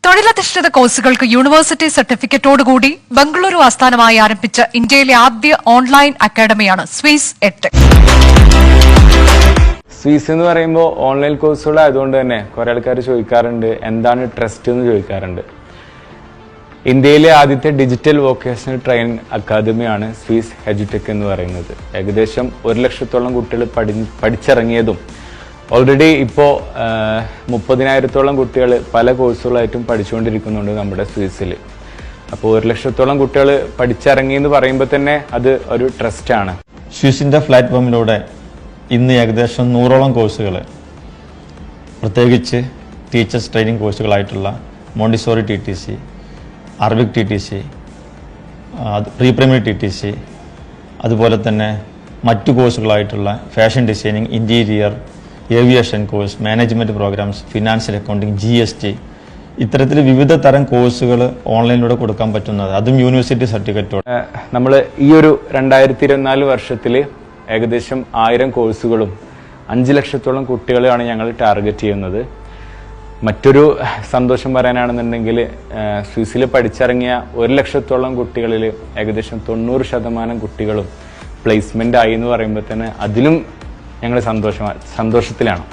തൊഴിലധിഷ്ഠിത കോഴ്സുകൾക്ക് യൂണിവേഴ്സിറ്റി സർട്ടിഫിക്കറ്റോടുകൂടി ബംഗളൂരു ആസ്ഥാനമായി ആരംഭിച്ച ഇന്ത്യയിലെ ആദ്യ ഓൺലൈൻ അക്കാദമിയാണ് സ്വിസ് എഡ്ടെക്. സ്വിസ് എന്ന് പറയുമ്പോൾ ഓൺലൈൻ കോഴ്സുകളായതുകൊണ്ട് തന്നെ കുറെ ആൾക്കാർ ചോദിക്കാറുണ്ട് എന്താണ് ട്രസ്റ്റ് എന്ന് ചോദിക്കാറുണ്ട്. ഇന്ത്യയിലെ ആദ്യത്തെ ഡിജിറ്റൽ വൊക്കേഷണൽ ട്രെയിനിങ് അക്കാദമിയാണ് സ്വിസ് എഡ്ടെക് എന്ന് പറയുന്നത്. ഏകദേശം 1 ലക്ഷത്തോളം കുട്ടികൾ പഠിച്ചിറങ്ങിയതും ഓൾറെഡി ഇപ്പോൾ 30,000-ഓളം കുട്ടികൾ പല കോഴ്സുകളായിട്ടും പഠിച്ചുകൊണ്ടിരിക്കുന്നുണ്ട് നമ്മുടെ സ്വിസിൽ. അപ്പോൾ 1 ലക്ഷത്തോളം കുട്ടികൾ പഠിച്ചിറങ്ങി എന്ന് പറയുമ്പോൾ തന്നെ അത് ഒരു ട്രസ്റ്റാണ്. സ്വിസിന്റെ പ്ലാറ്റ്ഫോമിലൂടെ ഇന്ന് ഏകദേശം 100ഓളം കോഴ്സുകൾ, പ്രത്യേകിച്ച് ടീച്ചേഴ്സ് ട്രെയിനിങ് കോഴ്സുകളായിട്ടുള്ള Montessori TTC, Arabic TTC, pre primary TTC, അതുപോലെ തന്നെ മറ്റു കോഴ്സുകളായിട്ടുള്ള fashion designing, interior, aviation course, management programmes, financial accounting, GST, ഇത്തരത്തിൽ വിവിധ തരം കോഴ്സുകൾ ഓൺലൈനിലൂടെ കൊടുക്കാൻ പറ്റുന്നത്, അതും യൂണിവേഴ്സിറ്റി സർട്ടിഫിക്കറ്റോടെ. നമ്മൾ ഈ ഒരു 2024 വർഷത്തിൽ ഏകദേശം 1000 കോഴ്സുകളും 5 ലക്ഷത്തോളം കുട്ടികളെയാണ് ഞങ്ങൾ ടാർഗറ്റ് ചെയ്യുന്നത്. മറ്റൊരു സന്തോഷം പറയാനാണെന്നുണ്ടെങ്കിൽ സ്വിസിൽ പഠിച്ചിറങ്ങിയ 1 ലക്ഷത്തോളം കുട്ടികളിൽ ഏകദേശം 90% കുട്ടികളും പ്ലേസ്മെന്റ് ആയി എന്ന് പറയുമ്പോൾ തന്നെ അതിലും ഞങ്ങൾ സന്തോഷത്തിലാണ്.